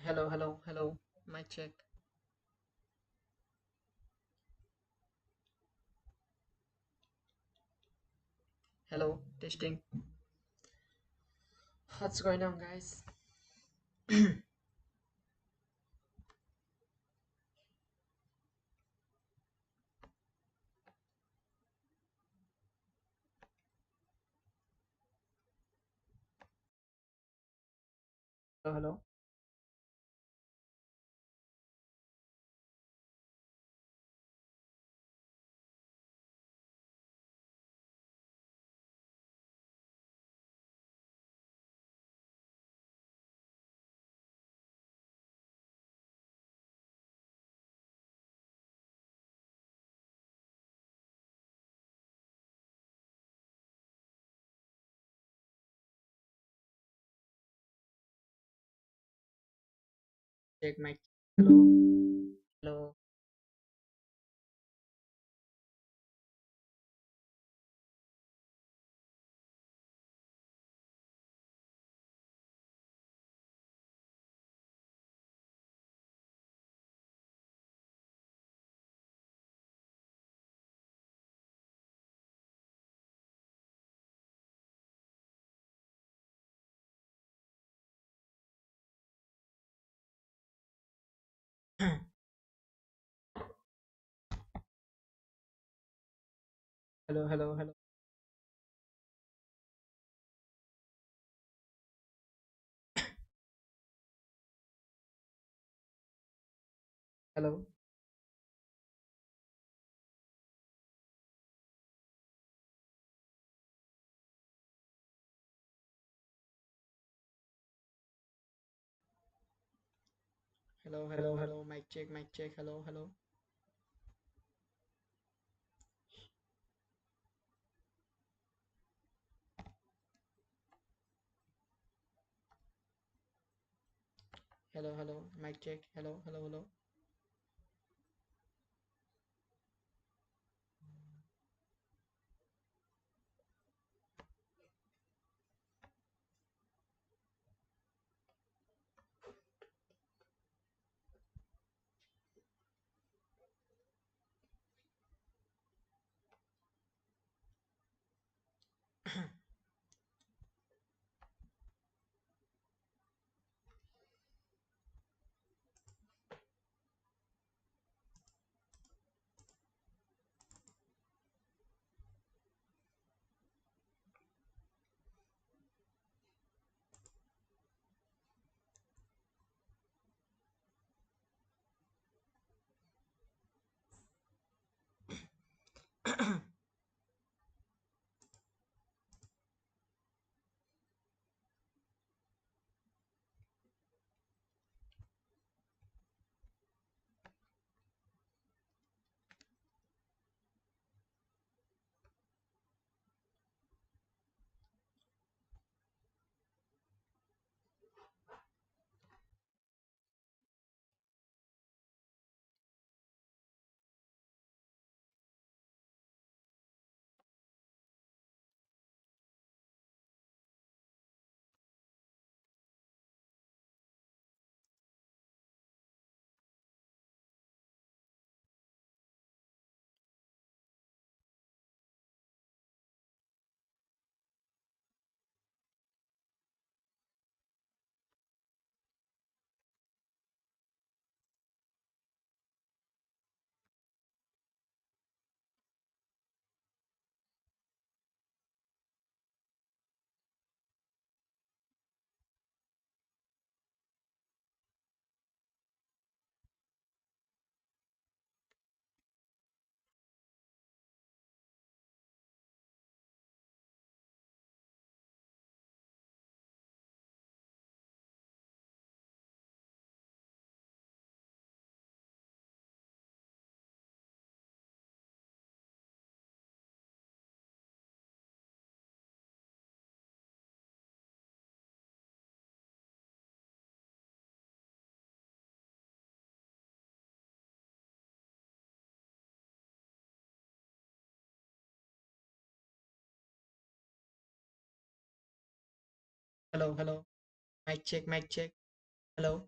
Hello, hello, hello. Mic check. Hello, testing. What's going on, guys? Hello, hello, check mic. Hello, hello, hello, hello, hello, hello, hello, hello, hello. Mic check, mic check. Hello, hello, hello, hello. Mic check. Hello, hello, hello. Hello, hello. Mic check, mic check. Hello.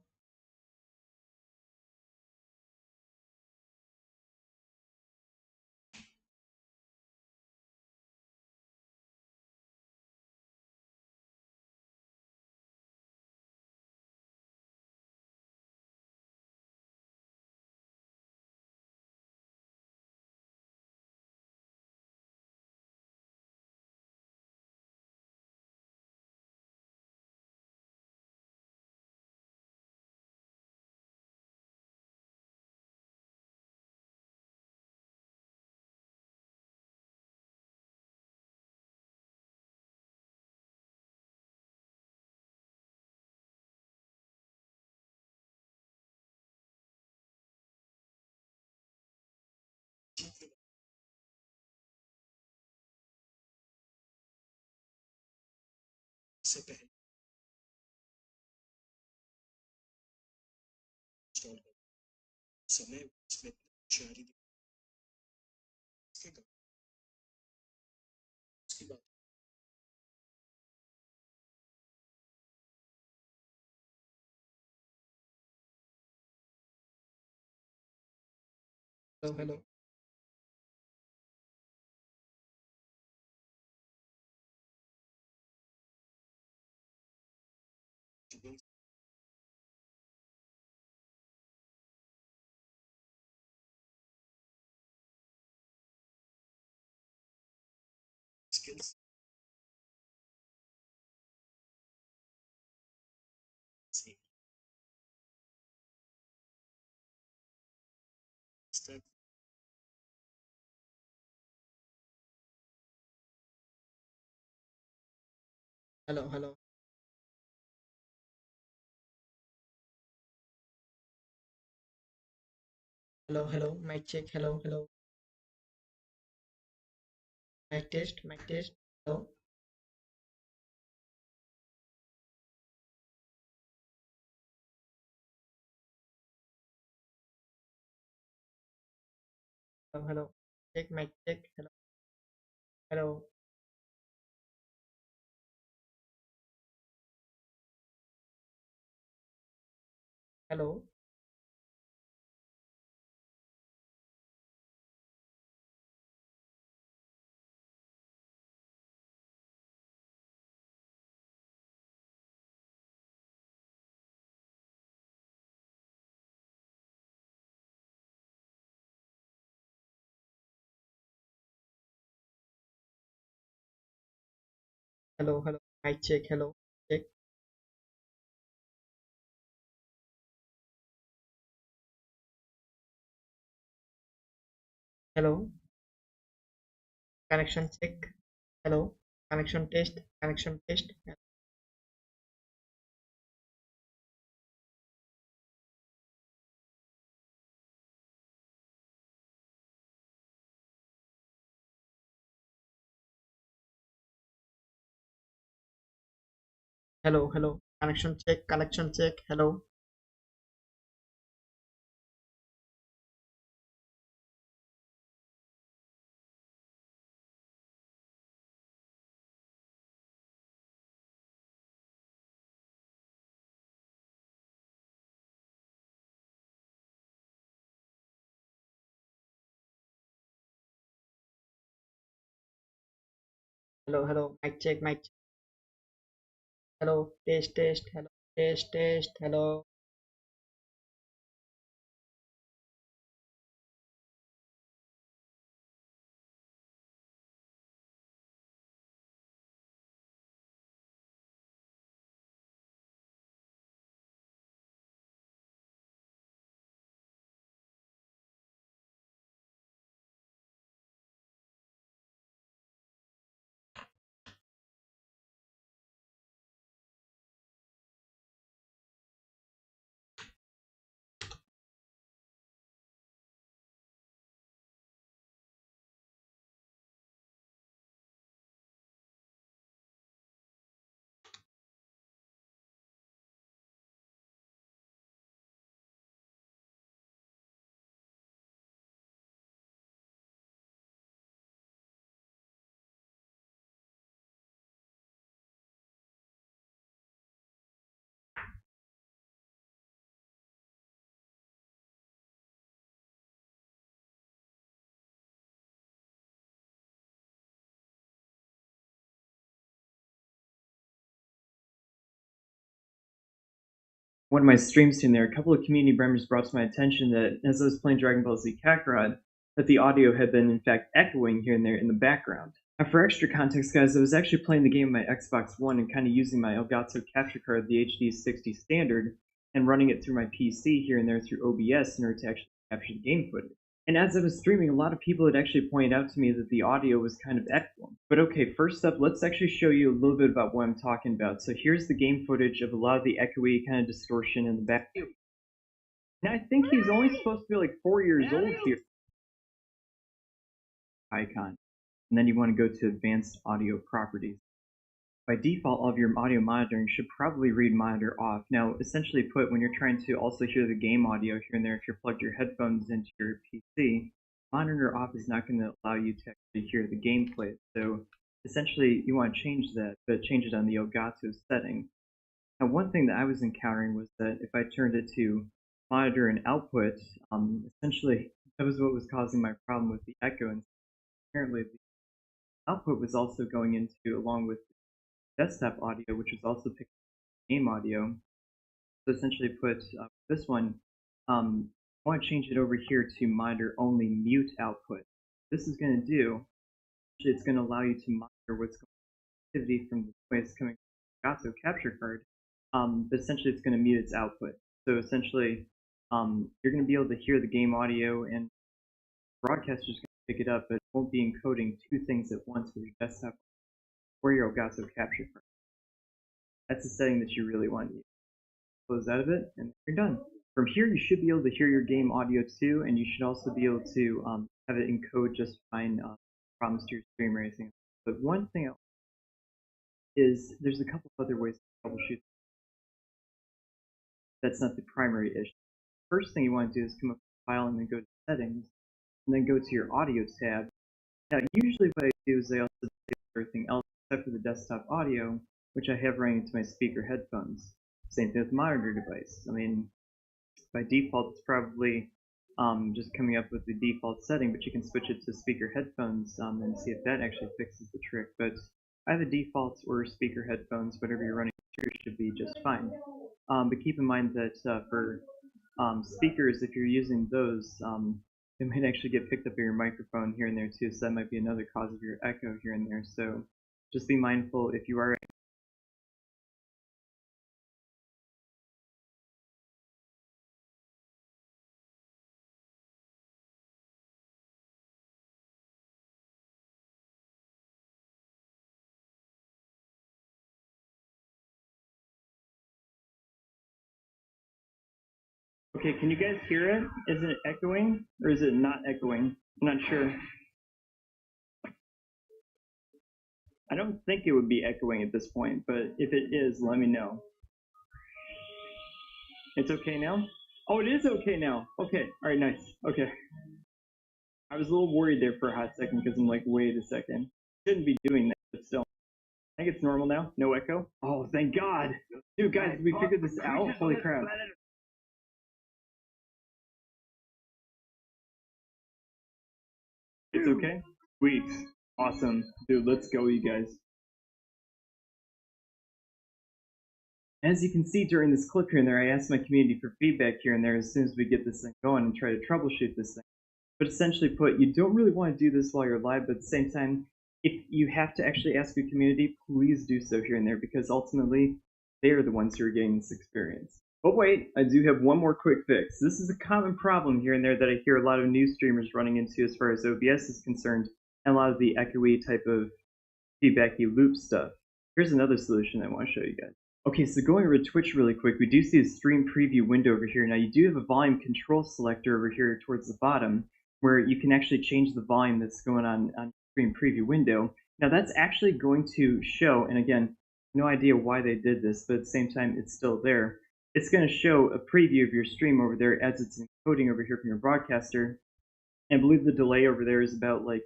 से पहले install कर समय इसमें होशियारी उसकी बात। Hello hello skills से स्टेप। Hello hello hello hello mic check hello hello mic test hello hello hello check mic check hello hello hello hello hello mic check hello check hello connection check hello connection test hello hello connection check hello hello hello mic hello test hello test hello one of my streams in there, a couple of community members brought to my attention that as I was playing Dragon Ball Z Kakarot, that the audio had been in fact echoing here and there in the background. Now, for extra context, guys, I was actually playing the game on my Xbox One and kind of using my Elgato capture card, the HD 60 standard, and running it through my PC here and there through OBS in order to actually capture the game footage. And as I was streaming, a lot of people had actually pointed out to me that the audio was kind of echoing. But okay, first up, let's actually show you a little bit about what I'm talking about. So here's the game footage of a lot of the echoey kind of distortion in the back. And I think he's only supposed to be like 4 years old here. Icon. And then you want to go to advanced audio properties. by default, all of your audio monitoring should probably read monitor off. Now, essentially put, when you're trying to also hear the game audio here and there, if you're plugged your headphones into your PC, monitor off is not going to allow you to actually hear the gameplay. So essentially, you want to change that, but change it on the Elgato setting. Now, one thing that I was encountering was that if I turned it to monitor and output, essentially that was what was causing my problem with the echo. And apparently, the output was also going into, along with desktop audio, which was also picking up game audio. So essentially, put this one, I want to change it over here to monitor only mute output. This is going to do, it's going to allow you to monitor what's going on activity from the noise coming from the Elgato capture card. But essentially, it's going to mute its output. So essentially, you're going to be able to hear the game audio, and the broadcaster's going to pick it up, but it won't be encoding two things at once with your desktop or your Elgato capture card. That's a setting that you really want to use. Close out of it, and you're done. From here, you should be able to hear your game audio too, and you should also be able to have it encode just fine problems to your stream or anything. But one thing is there's a couple of other ways to troubleshoot. That's not the primary issue. First thing you want to do is come up with a file and then go to settings, and then go to your audio tab. Now, usually what I do is I also save everything else except for the desktop audio, which I have running into my speaker headphones. Same thing with the monitor device. I mean, by default, it's probably just coming up with the default setting, but you can switch it to speaker headphones and see if that actually fixes the trick. But either default or speaker headphones, whatever you're running through, should be just fine. But keep in mind that for speakers, if you're using those, it might actually get picked up by your microphone here and there too, so that might be another cause of your echo here and there. So just be mindful if you are. Okay, can you guys hear it? Is it echoing or is it not echoing? I'm not sure. I don't think it would be echoing at this point, but if it is, let me know. It's okay now? Oh, it is okay now. Okay, all right, nice. Okay. I was a little worried there for a hot second because I'm like, wait a second. Shouldn't be doing that, but still. I think it's normal now. No echo. Oh, thank God. Dude, guys, we figured this out? Holy crap. It's okay? Sweet. Awesome. Dude, let's go, you guys. As you can see during this clip here and there, I asked my community for feedback here and there as soon as we get this thing going and try to troubleshoot this thing. But essentially put, you don't really want to do this while you're live, but at the same time, if you have to actually ask your community, please do so here and there, because ultimately, they are the ones who are getting this experience. But wait, I do have one more quick fix. This is a common problem here and there that I hear a lot of new streamers running into as far as OBS is concerned, and a lot of the echoey type of feedbacky loop stuff. Here's another solution I want to show you guys. Okay, so going over to Twitch really quick, we do see a stream preview window over here. Now you do have a volume control selector over here towards the bottom, where you can actually change the volume that's going on the stream preview window. Now that's actually going to show, and again, no idea why they did this, but at the same time, it's still there. It's going to show a preview of your stream over there as it's encoding over here from your broadcaster. And I believe the delay over there is about like,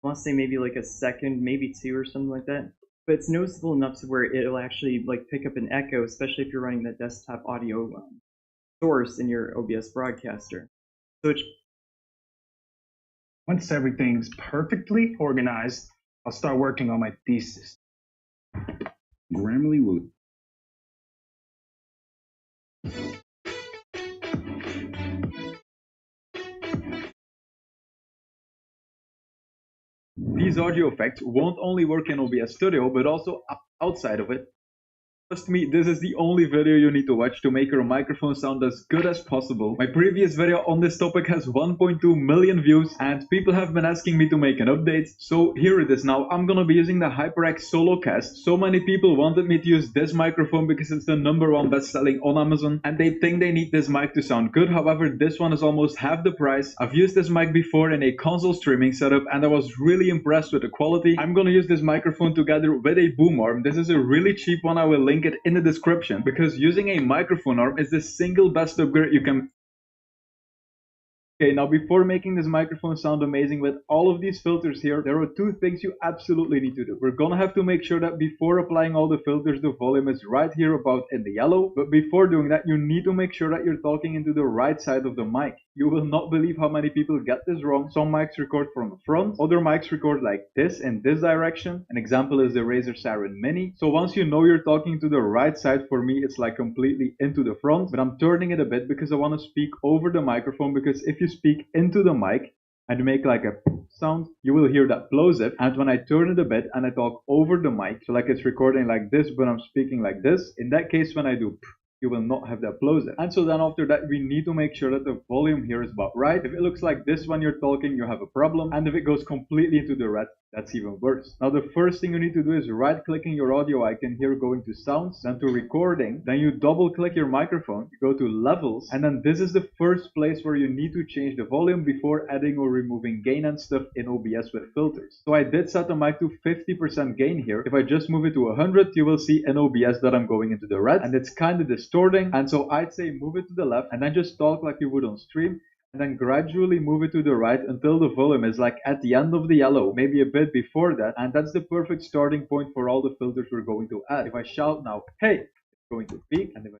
I want to say maybe like a second, maybe two or something like that. But it's noticeable enough to where it'll actually like pick up an echo, especially if you're running that desktop audio source in your OBS broadcaster. So it's once everything's perfectly organized, I'll start working on my thesis. Grammarly will. These audio effects won't only work in OBS Studio, but also outside of it. Trust me, this is the only video you need to watch to make your microphone sound as good as possible. My previous video on this topic has 1.2 million views and people have been asking me to make an update. So here it is now. I'm gonna be using the HyperX Solocast. So many people wanted me to use this microphone because it's the #1 best-selling on Amazon and they think they need this mic to sound good. However, this one is almost half the price. I've used this mic before in a console streaming setup and I was really impressed with the quality. I'm gonna use this microphone together with a boom arm. This is a really cheap one. I will link it in the description because using a microphone arm is the single best upgrade you can. Okay, now before making this microphone sound amazing with all of these filters here, there are two things you absolutely need to do. We're gonna have to make sure that before applying all the filters, the volume is right here about in the yellow. But before doing that, you need to make sure that you're talking into the right side of the mic. You will not believe how many people get this wrong. Some mics record from the front, other mics record like this in this direction. An example is the Razer Siren Mini. So once you know you're talking to the right side, for me it's like completely into the front, but I'm turning it a bit because I want to speak over the microphone, because if you speak into the mic and make like a sound, you will hear that plosive. And when I turn it a bit and I talk over the mic, so like it's recording like this but I'm speaking like this, in that case when I do you will not have that plosive. And so then after that, we need to make sure that the volume here is about right. If it looks like this when you're talking, you have a problem. And if it goes completely into the red, that's even worse. Now the first thing you need to do is right clicking your audio icon here, going to sounds, then to recording, then you double click your microphone, you go to levels, and then this is the first place where you need to change the volume before adding or removing gain and stuff in OBS with filters. So I did set the mic to 50% gain here. If I just move it to 100, you will see in OBS that I'm going into the red and it's kind of distorting. And so I'd say move it to the left and then just talk like you would on stream, and then gradually move it to the right until the volume is like at the end of the yellow, maybe a bit before that, and that's the perfect starting point for all the filters we're going to add. If I shout now, hey, it's going to peak, and if I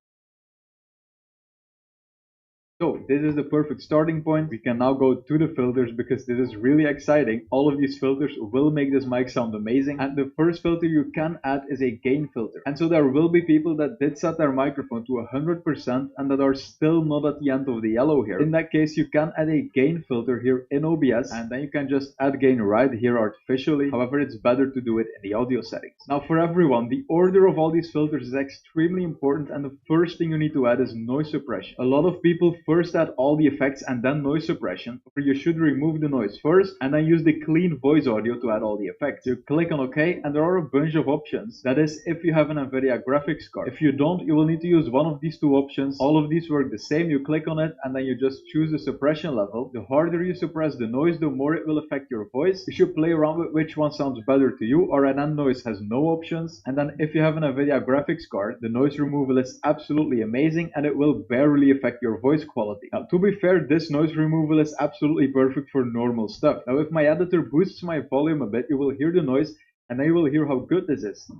So this is the perfect starting point. We can now go to the filters because this is really exciting. All of these filters will make this mic sound amazing. And the first filter you can add is a gain filter. And so there will be people that did set their microphone to 100% and that are still not at the end of the yellow here. In that case, you can add a gain filter here in OBS and then you can just add gain right here artificially. However, it's better to do it in the audio settings. Now for everyone, the order of all these filters is extremely important, and the first thing you need to add is noise suppression. A lot of people first add all the effects and then noise suppression, or you should remove the noise first and then use the clean voice audio to add all the effects. You click on OK and there are a bunch of options. That is if you have an NVIDIA graphics card. If you don't, you will need to use one of these two options. All of these work the same. You click on it and then you just choose the suppression level. The harder you suppress the noise, the more it will affect your voice. You should play around with which one sounds better to you. Or an noise has no options. And then if you have an NVIDIA graphics card, the noise removal is absolutely amazing and it will barely affect your voice quality. Now, to be fair, this noise removal is absolutely perfect for normal stuff. Now, if my editor boosts my volume a bit, you will hear the noise and then you will hear how good this is.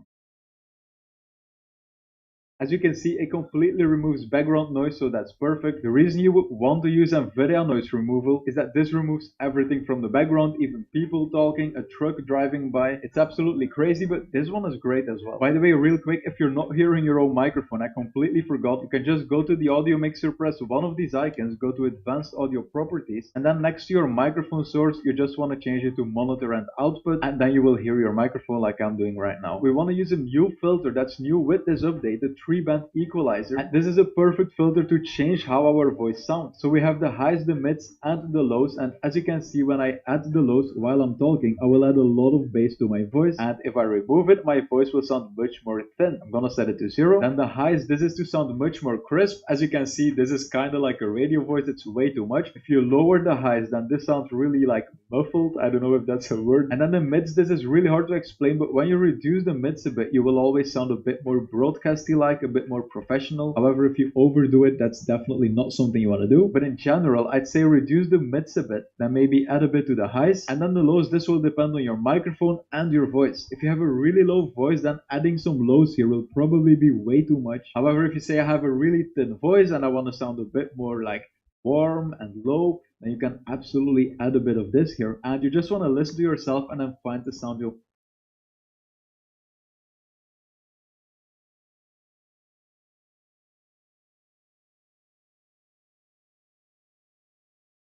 As you can see, it completely removes background noise, so that's perfect. The reason you would want to use NVIDIA noise removal is that this removes everything from the background, even people talking, a truck driving by. It's absolutely crazy, but this one is great as well. By the way, real quick, if you're not hearing your own microphone, I completely forgot, you can just go to the audio mixer, press one of these icons, go to advanced audio properties, and then next to your microphone source, you just want to change it to monitor and output, and then you will hear your microphone like I'm doing right now. We want to use a new filter that's new with this update, the 3-band equalizer, and this is a perfect filter to change how our voice sounds. So we have the highs, the mids, and the lows, and as you can see, when I add the lows while I'm talking, I will add a lot of bass to my voice, and if I remove it, my voice will sound much more thin. I'm gonna set it to 0. Then the highs, this is to sound much more crisp. As you can see, this is kind of like a radio voice, it's way too much. If you lower the highs, then this sounds really like muffled. I don't know if that's a word. And then the mids, this is really hard to explain, but when you reduce the mids a bit, you will always sound a bit more broadcasty like, a bit more professional. However, if you overdo it, that's definitely not something you want to do. But in general, I'd say reduce the mids a bit, then maybe add a bit to the highs, and then the lows. This will depend on your microphone and your voice. If you have a really low voice, then adding some lows here will probably be way too much. However, if you say I have a really thin voice and I want to sound a bit more like warm and low, then you can absolutely add a bit of this here, and you just want to listen to yourself and then find the sound you'll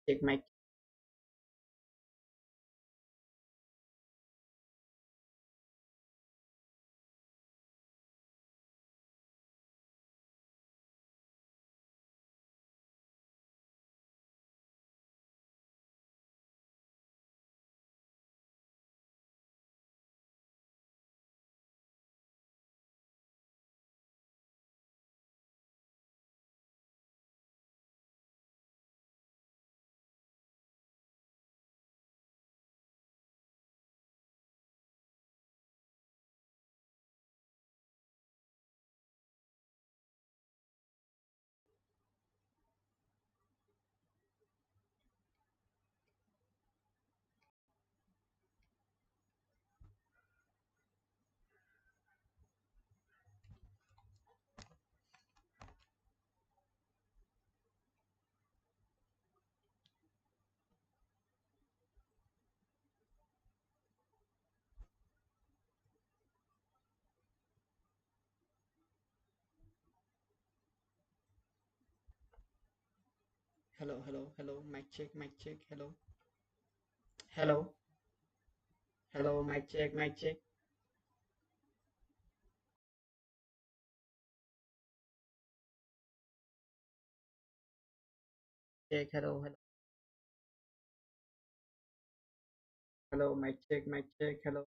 Check my Hello, hello, hello. Mic check, mic check. Hello, hello, hello. Mic check, mic check. Check. Hello, hello, hello. Mic check, mic check. Hello.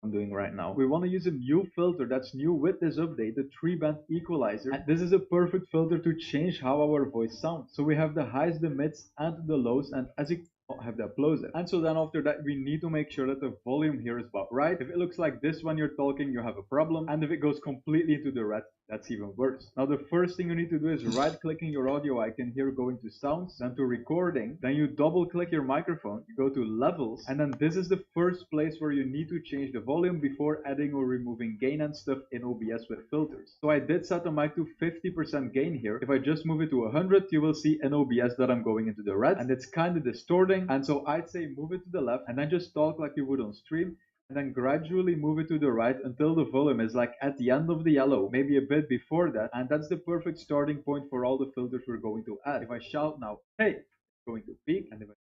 I'm doing right now. We want to use a new filter that's new with this update, the 3-band equalizer. And this is a perfect filter to change how our voice sounds. So we have the highs, the mids, and the lows, and as you have the plosive. And so then after that, we need to make sure that the volume here is about right. If it looks like this when you're talking, you have a problem. And if it goes completely into the red, that's even worse. Now the first thing you need to do is right clicking your audio icon here, going to sounds, then to recording, then you double click your microphone, you go to levels, and then this is the first place where you need to change the volume before adding or removing gain and stuff in OBS with filters. So I did set the mic to 50% gain here. If I just move it to 100, you will see in OBS that I'm going into the red, and it's kind of distorting, and so I'd say move it to the left and then just talk like you would on stream, and then gradually move it to the right until the volume is like at the end of the yellow, maybe a bit before that, and that's the perfect starting point for all the filters we're going to add. If I shout now, hey, it's going to peak, and if I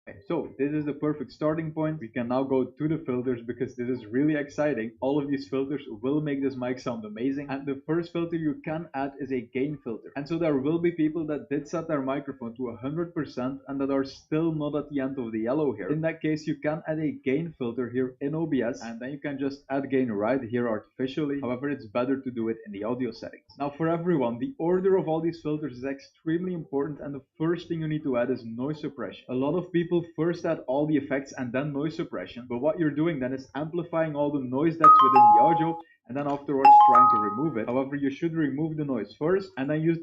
Okay, so this is the perfect starting point. We can now go to the filters because this is really exciting. All of these filters will make this mic sound amazing. And the first filter you can add is a gain filter. And so there will be people that did set their microphone to 100% and that are still not at the end of the yellow here. In that case, you can add a gain filter here in OBS, and then you can just add gain right here artificially. However, it's better to do it in the audio settings. Now for everyone, the order of all these filters is extremely important, and the first thing you need to add is noise suppression. A lot of people first add all the effects and then noise suppression, but what you're doing then is amplifying all the noise that's within the audio and then afterwards trying to remove it. However, you should remove the noise first and then use